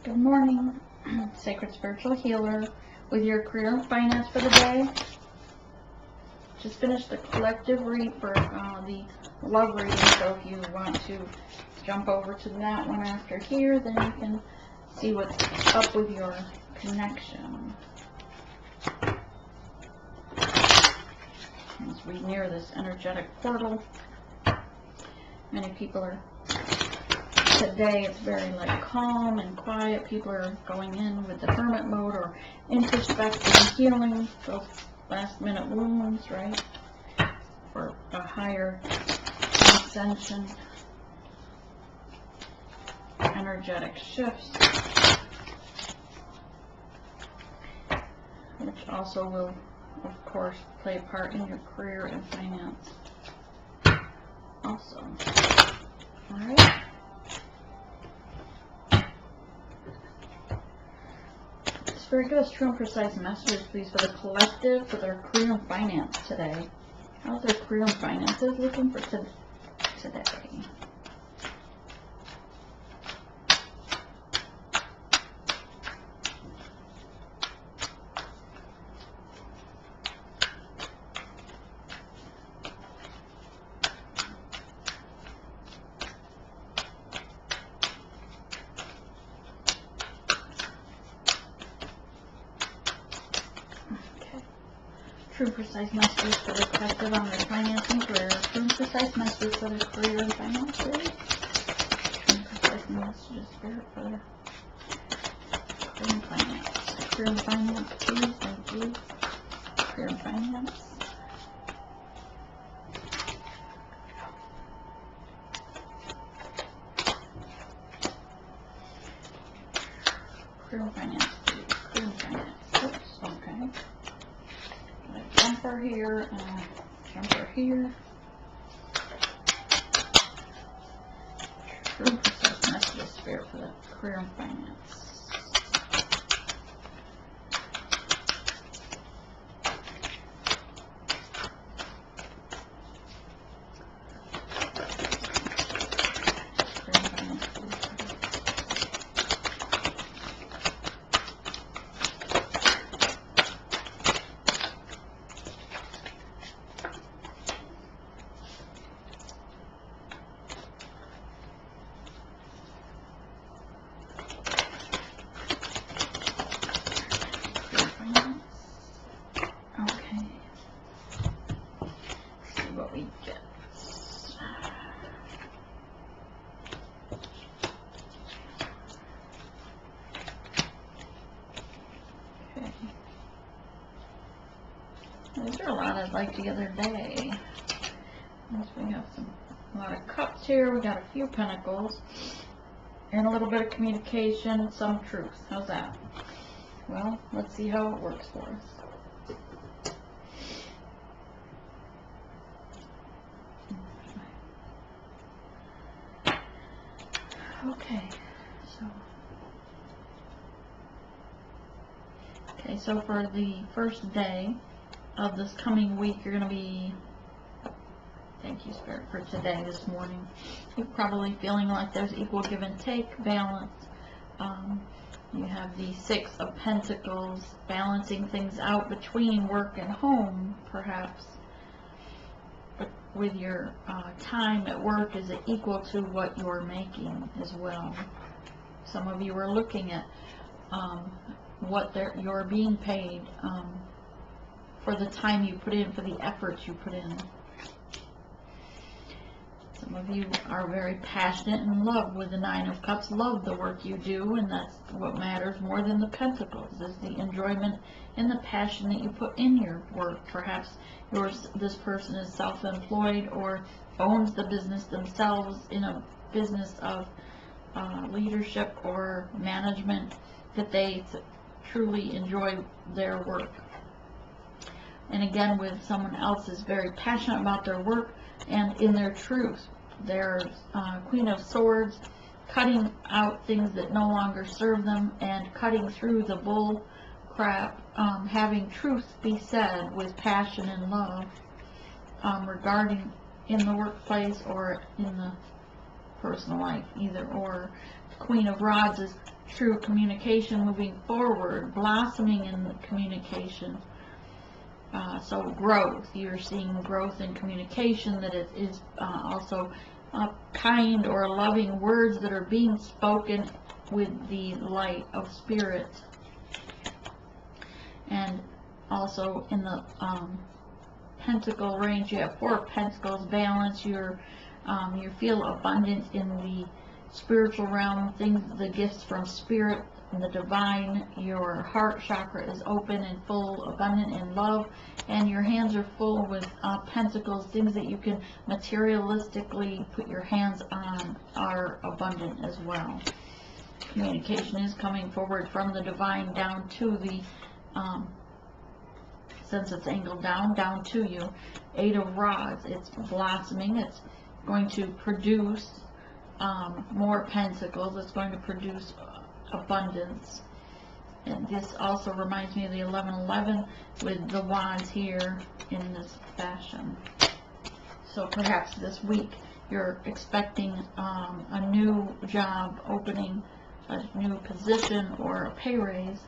Good morning, Sacred Spiritual Healer, with your career and finance for the day. Just finished the collective read for the love reading, so if you want to jump over to that one after here, then you can see what's up with your connection. As we near this energetic portal, many people are, today it's very like calm and quiet. People are going in with the hermit mode or introspecting, healing those last minute wounds, right? For a higher ascension, energetic shifts, which also will, of course, play a part in your career and finance also. Alright. Very good. True and precise messages, please, for the collective, for their career and finance today. How's their career and finances looking for today? True and precise messages for the collective on their finance and career. True and precise messages for their career and finances. True and precise messages for their career and finance. Career and finance, please. Thank you. Career and finance. Career and finance, please. Career and finance. Oops, okay. Jumper here and a jumper here. True and precise messages, Spirit, for the career and finance. These are a lot I'd like the other day. We have a lot of cups here. We got a few pentacles and a little bit of communication, some truth. How's that? Well, let's see how it works for us. Okay, so for the first day of this coming week, you're going to be, thank you, Spirit, for today, this morning, you're probably feeling like there's equal give and take, balance. You have the Six of Pentacles, balancing things out between work and home, perhaps. But with your time at work, is it equal to what you're making as well? Some of you are looking at what you're being paid for the time you put in, for the efforts you put in. Some of you are very passionate and in love with the Nine of Cups, love the work you do, and that's what matters more than the Pentacles, is the enjoyment and the passion that you put in your work. Perhaps this person is self-employed or owns the business themselves, in a business of leadership or management, that they truly enjoy their work. And again, with someone else is very passionate about their work and in their truth. There's Queen of Swords, cutting out things that no longer serve them and cutting through the bull crap, having truth be said with passion and love, regarding in the workplace or in the personal life, either or. The Queen of Rods is true communication moving forward, blossoming in the communication. So growth, you're seeing growth in communication, that it is also kind or loving words that are being spoken with the light of spirit. And also in the pentacle range, you have 4 pentacles, balance. You feel abundant in the spiritual realm, things, the gifts from spirit and the divine. Your heart chakra is open and full, abundant in love, and your hands are full with pentacles, things that you can materialistically put your hands on are abundant as well. Communication is coming forward from the divine down to the since it's angled down to you. 8 of Rods, it's blossoming, it's going to produce more pentacles, it's going to produce abundance. And this also reminds me of the 1111 with the wands here in this fashion. So perhaps this week you're expecting a new job opening, a new position, or a pay raise.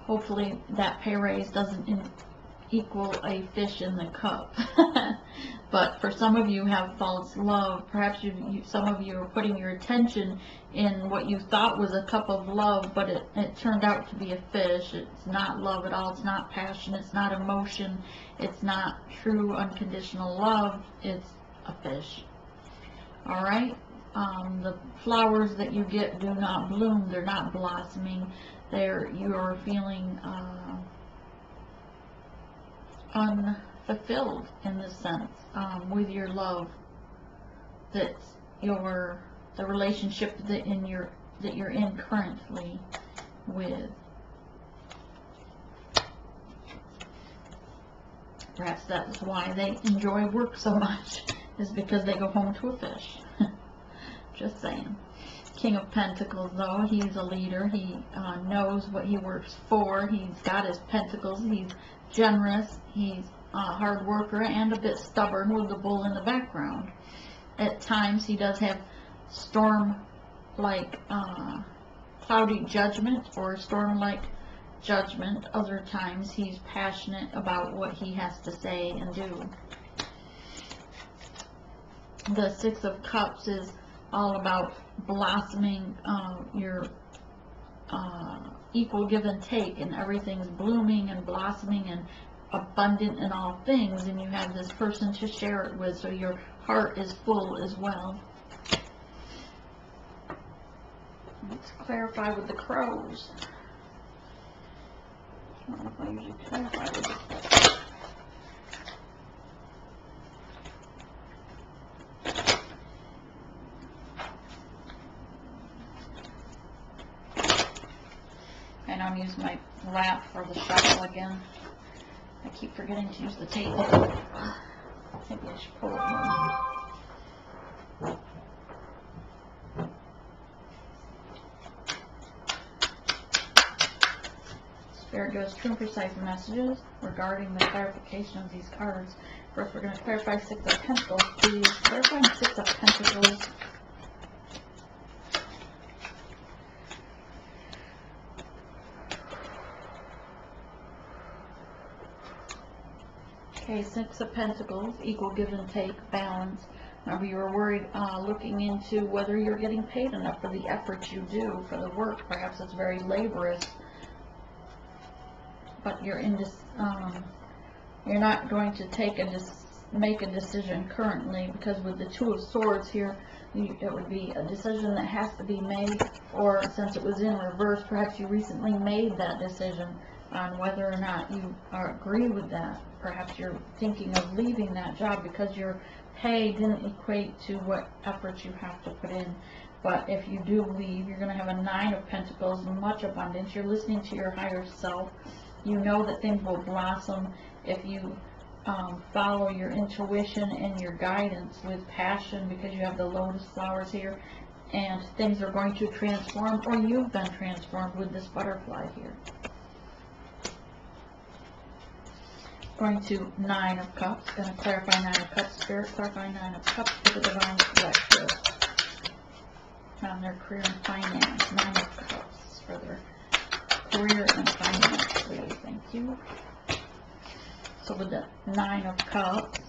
Hopefully that pay raise doesn't equal a fish in the cup. But for some of you have false love. Perhaps some of you are putting your attention in what you thought was a cup of love, but it turned out to be a fish. It's not love at all. It's not passion. It's not emotion. It's not true unconditional love. It's a fish. All right? The flowers that you get do not bloom. They're not blossoming. You are feeling unfulfilled in this sense with your love. That's the relationship that you're in currently with. Perhaps that's why they enjoy work so much, is because they go home to a fish. Just saying. King of Pentacles, though, he's a leader. He knows what he works for. He's got his pentacles. He's generous. He's a hard worker and a bit stubborn with the bull in the background. At times he does have storm-like cloudy judgment or storm-like judgment. Other times he's passionate about what he has to say and do. The 6 of Cups is all about blossoming, your equal give and take, and everything's blooming and blossoming and abundant in all things, and you have this person to share it with, so your heart is full as well. Let's clarify with the crows. I don't know if I usually clarify with the crows. And I'm using my lap for the shuffle again. I keep forgetting to use the tape. Maybe I should pull it more. Spirit gives true and precise messages regarding the clarification of these cards. First, we're going to clarify 6 of Pentacles. Please clarify 6 of Pentacles. Okay, 6 of Pentacles, equal give and take, balance. Remember, you were worried looking into whether you're getting paid enough for the effort you do for the work. Perhaps it's very laborious, but you're not going to make a decision currently, because with the 2 of Swords here, it would be a decision that has to be made, or since it was in reverse, perhaps you recently made that decision on whether or not you agree with that. Perhaps you're thinking of leaving that job because your pay didn't equate to what effort you have to put in. But if you do leave, you're going to have a 9 of Pentacles, much abundance. You're listening to your higher self. You know that things will blossom if you follow your intuition and your guidance with passion, because you have the lotus flowers here, and things are going to transform, or you've been transformed with this butterfly here. Going to 9 of Cups. Going to clarify 9 of Cups. Spirit, clarify 9 of Cups for the divine collective. on their career and finance. 9 of Cups for their career and finance, please. Thank you. So with the 9 of Cups,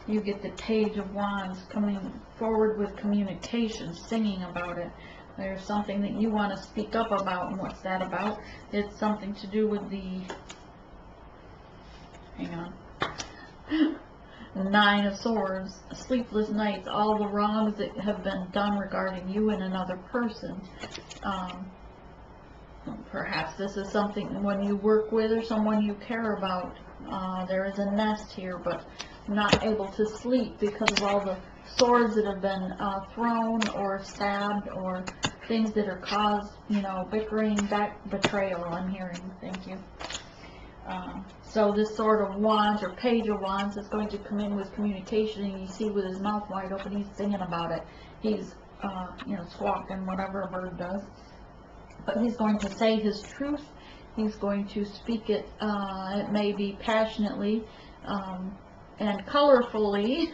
you get the Page of Wands coming forward with communication, singing about it. There's something that you want to speak up about, and what's that about? It's something to do with the, hang on, 9 of Swords, sleepless nights, all the wrongs that have been done regarding you and another person. Perhaps this is something when you work with or someone you care about. There is a nest here, but not able to sleep because of all the swords that have been thrown or stabbed, or things that are caused, you know, bickering, betrayal, I'm hearing. Thank you. So this Sword of Wands or Page of Wands is going to come in with communication, and you see with his mouth wide open, he's singing about it. He's, you know, squawking, whatever a bird does. But he's going to say his truth. He's going to speak it, it may be passionately, and colorfully,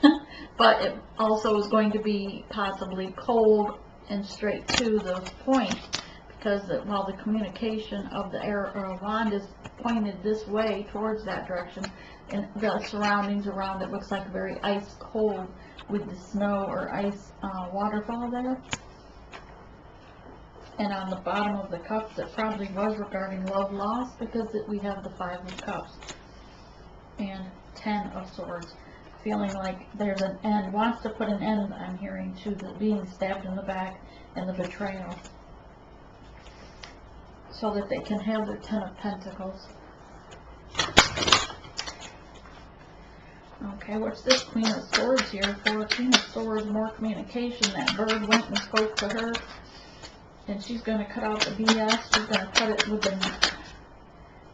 but it also is going to be possibly cold and straight to the point, because while the communication of the wand is pointed this way towards that direction, and the surroundings around it looks like very ice cold with the snow or ice waterfall there. And on the bottom of the cups, it probably was regarding love lost, because we have the 5 of Cups and 10 of Swords, feeling like there's an end, wants to put an end, I'm hearing, to the being stabbed in the back and the betrayal, so that they can have their 10 of Pentacles. Okay, what's this Queen of Swords here for? Queen of Swords, more communication. That bird went and spoke to her, and she's going to cut out the BS. She's going to cut it with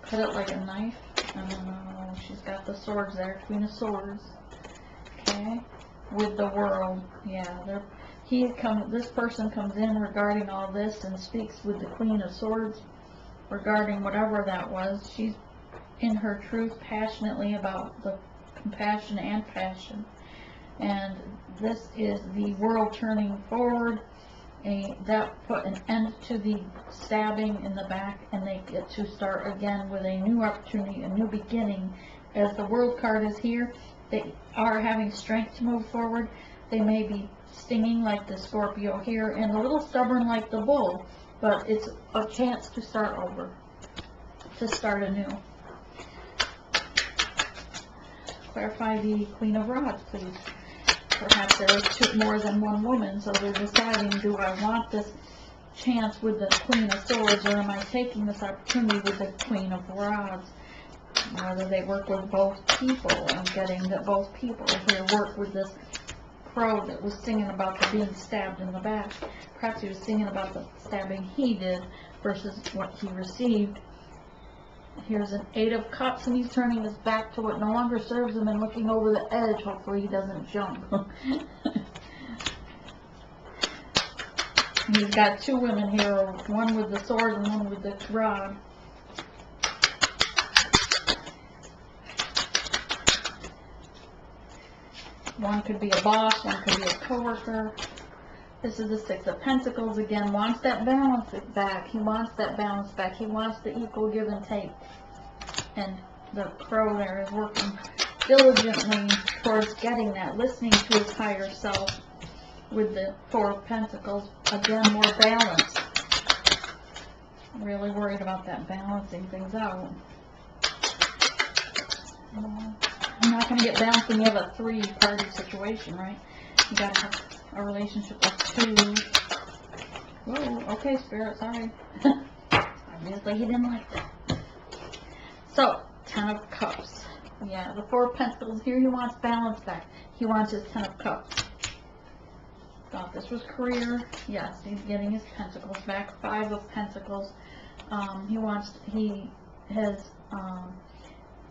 cut it like a knife. I don't know. She's got the swords there, Queen of Swords. Okay, with the World. Yeah, this person comes in regarding all this and speaks with the Queen of Swords regarding whatever that was. She's in her truth passionately about the compassion and passion. And this is the world turning forward. That put an end to the stabbing in the back, and they get to start again with a new opportunity, a new beginning. As the World card is here, they are having strength to move forward. They may be stinging like the Scorpio here, and a little stubborn like the Bull, but it's a chance to start over, to start anew. Clarify the Queen of Rods, please. Perhaps there is more than one woman, so they're deciding, do I want this chance with the Queen of Swords, or am I taking this opportunity with the Queen of Rods? Whether they work with both people, I'm getting that both people here work with this crow that was singing about the being stabbed in the back. Perhaps he was singing about the stabbing he did versus what he received. Here's an 8 of Cups, and he's turning his back to what no longer serves him and looking over the edge. Hopefully he doesn't jump. He's got 2 women here, one with the sword and one with the rod. One could be a boss, one could be a coworker. This is the 6 of Pentacles again. Wants that balance back. He wants that balance back. He wants the equal give and take. And the crow there is working diligently towards getting that, listening to his higher self with the 4 of Pentacles. Again, more balance. I'm really worried about that balancing things out. I'm not going to get balanced when you have a 3-party situation, right? You got to have a relationship of 2. Whoa, okay, Spirit, sorry. Obviously, he didn't like that. So, 10 of Cups. Yeah, the 4 of Pentacles here, he wants balance back. He wants his 10 of Cups. Thought this was career. Yes, he's getting his Pentacles back. 5 of Pentacles. He has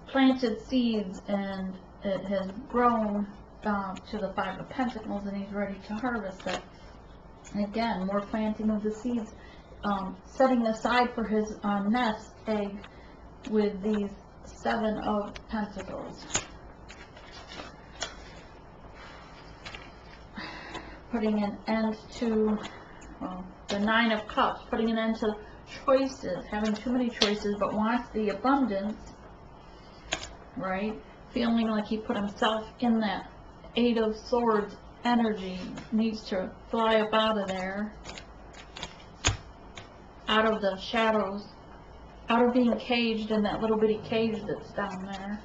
planted seeds, and it has grown to the 5 of Pentacles, and he's ready to harvest it. And again, more planting of the seeds, setting aside for his nest egg with these 7 of Pentacles. putting an end to, well, the Nine of Cups, putting an end to choices, having too many choices, but wants the abundance, right? Feeling like he put himself in that Eight of Swords energy, needs to fly up out of there, out of the shadows, out of being caged in that little bitty cage that's down there.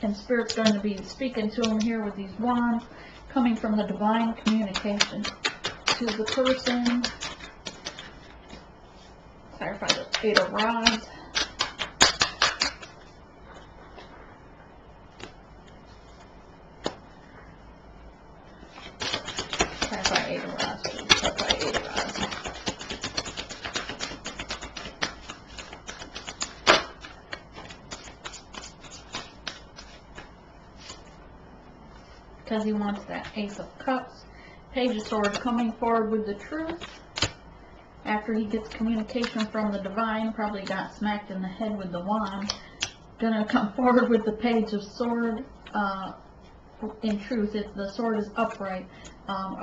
And Spirit's going to be speaking to him here with these wands, coming from the divine communication to the person. Clarify the Eight of Rods. Clarify Eight of Rods. Clarify Eight of Rods. Because he wants that Ace of Cups. Page of Swords, coming forward with the truth. After he gets communication from the divine, probably got smacked in the head with the wand. Gonna come forward with the Page of Sword. In truth, the sword is upright.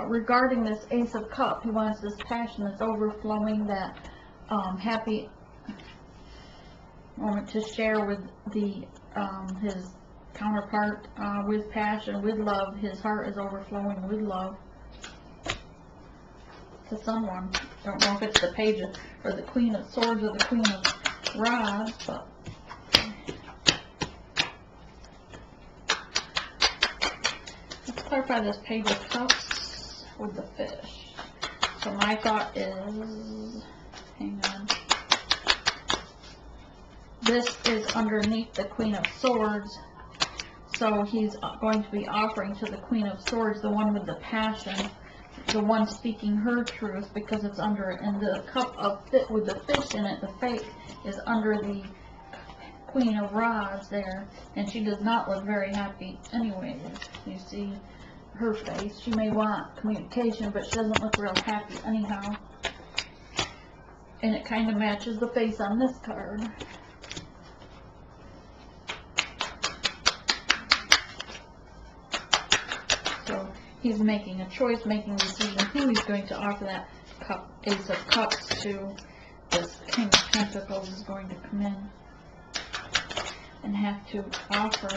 Regarding this Ace of Cup, he wants this passion that's overflowing, that happy moment to share with the his counterpart, with passion, with love. His heart is overflowing with love to someone. Don't know if it's the Page of, or the Queen of Swords or the Queen of Rods, but let's clarify this Page of Cups with the fish. So my thought is, hang on, this is underneath the Queen of Swords. So he's going to be offering to the Queen of Swords, the one with the passion, the one speaking her truth, because it's under it. And the cup of with the fish in it, the fake, is under the Queen of Rods there. And she does not look very happy anyways. You see her face. She may want communication, but she doesn't look real happy anyhow. And it kind of matches the face on this card. So he's making a choice, making a decision who he's going to offer that Ace of Cups to. This King of Pentacles is going to come in and have to offer.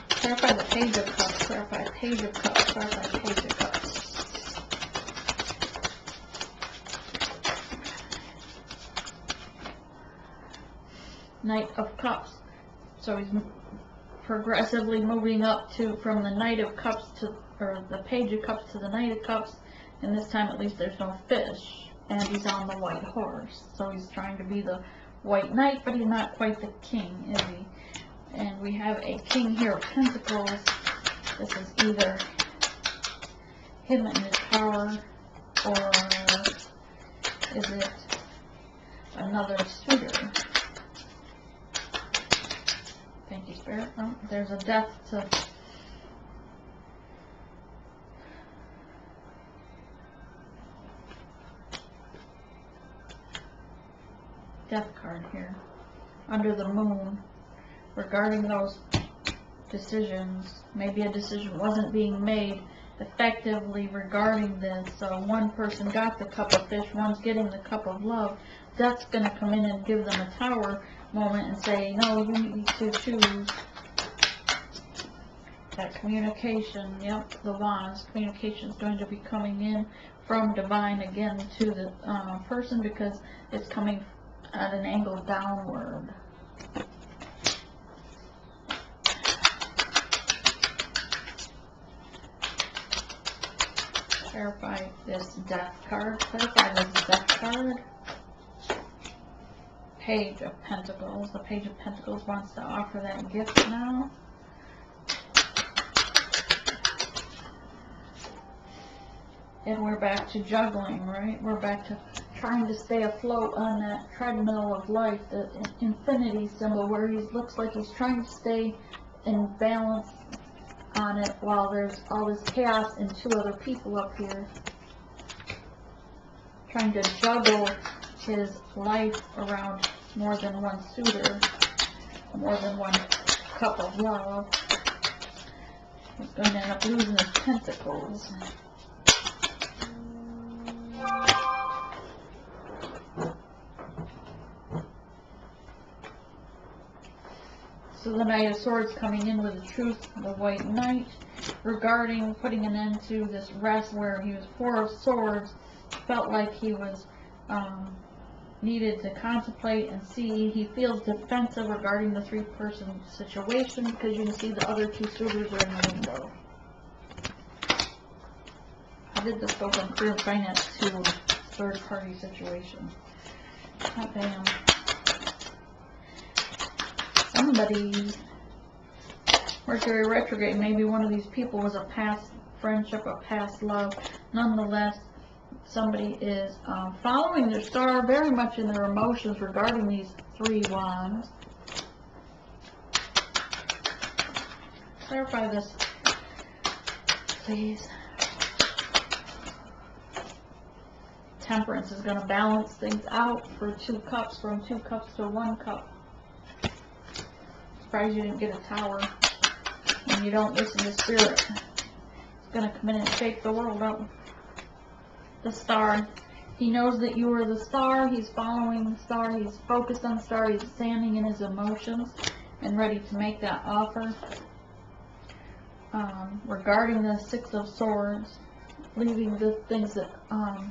Clarify the Page of Cups, clarify Page of Cups, clarify Page of Cups. Knight of Cups. So he's progressively moving up to, from the Knight of Cups to, or the Page of Cups to the Knight of Cups, and this time at least there's no fish, and he's on the white horse. So he's trying to be the white knight, but he's not quite the king, is he? And we have a King here of Pentacles. This is either him and his power, or is it another suitor? Thank you, Spirit. Oh, there's a death to... Death card here. Under the moon. Regarding those decisions. Maybe a decision wasn't being made effectively regarding this. So one person got the cup of fish, one's getting the cup of love. Death's going to come in and give them a Tower moment and say, no, you need to choose. That communication, yep, the wands, communication is going to be coming in from divine again to the person, because it's coming at an angle downward. Clarify this Death card. Clarify this Death card. Page of Pentacles. The Page of Pentacles wants to offer that gift now. And we're back to juggling, right? We're back to trying to stay afloat on that treadmill of life, the infinity symbol, where he looks like he's trying to stay in balance on it while there's all this chaos and two other people up here. Trying to juggle his life around more than one suitor, more than one cup of love. He's going to end up losing his pentacles. So the Knight of Swords coming in with the Truth, the White Knight, regarding putting an end to this rest where he was Four of Swords, felt like he was needed to contemplate and see. He feels defensive regarding the three-person situation because you can see the other two suitors are in the window. How did this go from career and finance to third-party situation? Hot damn. Somebody, Mercury retrograde, maybe one of these people was a past friendship, a past love. Nonetheless, somebody is following their star, very much in their emotions regarding these 3 wands. Clarify this, please. Temperance is going to balance things out for 2 cups, from 2 cups to 1 cup. Surprised you didn't get a Tower. And you don't listen to Spirit. It's going to come in and shake the world up. The Star. He knows that you are the star. He's following the star. He's focused on the star. He's standing in his emotions and ready to make that offer. Regarding the 6 of Swords, leaving the things that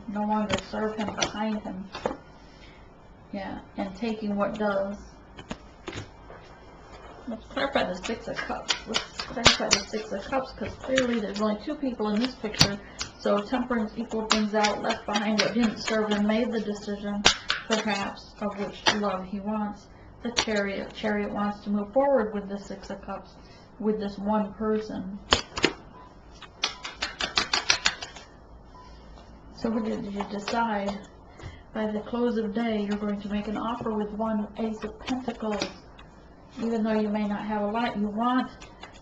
no longer serve him behind him. Yeah, and taking what does. Let's clarify the 6 of Cups. Let's clarify the 6 of Cups, because clearly there's only 2 people in this picture. So Temperance equaled things out, left behind what didn't serve him, made the decision, perhaps, of which love he wants. The Chariot. Chariot wants to move forward with the 6 of Cups, with this one person. So what did you decide? By the close of day, you're going to make an offer with one Ace of Pentacles. Even though you may not have a lot, you want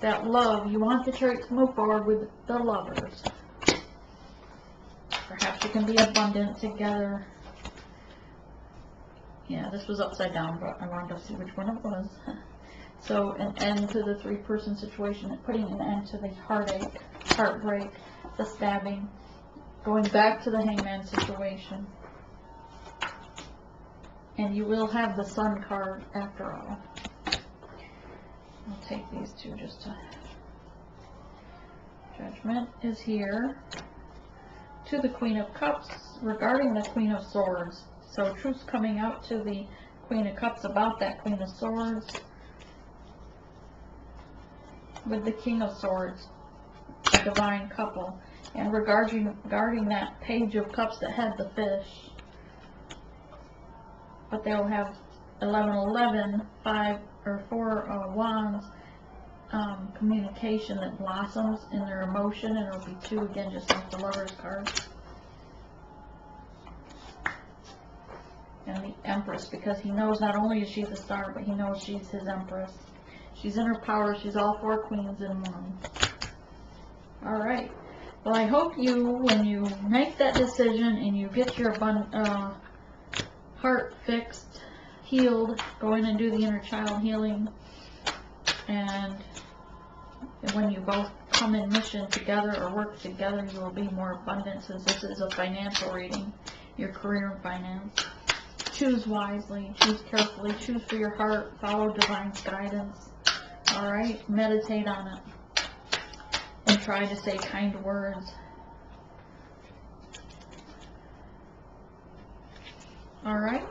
that love. You want the Chariot to move forward with the lovers. Perhaps you can be abundant together. Yeah, this was upside down, but I wanted to see which one it was. So, an end to the 3-person situation, putting an end to the heartache, heartbreak, the stabbing, going back to the Hangman situation. And you will have the Sun card after all. I'll take these 2 just to... Judgment is here. To the Queen of Cups, regarding the Queen of Swords. So truth's coming out to the Queen of Cups about that Queen of Swords. With the King of Swords, a divine couple. And regarding that Page of Cups that had the fish. But they'll have 1111, 4 wands, communication that blossoms in their emotion, and it'll be 2 again, just like the Lover's card. And the Empress, because he knows not only is she the star, but he knows she's his Empress. She's in her power. She's all 4 queens in one. Alright. Well, I hope you, when you make that decision and you get your heart fixed, healed, go in and do the inner child healing, and when you both come in mission together or work together, you will be more abundant, since this is a financial reading, your career and finance. Choose wisely, choose carefully, choose for your heart, follow divine's guidance. Alright, meditate on it, and try to say kind words. Alright,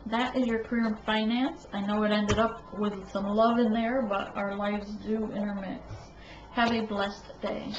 that is your career and finance. I know it ended up with some love in there, but our lives do intermix. Have a blessed day.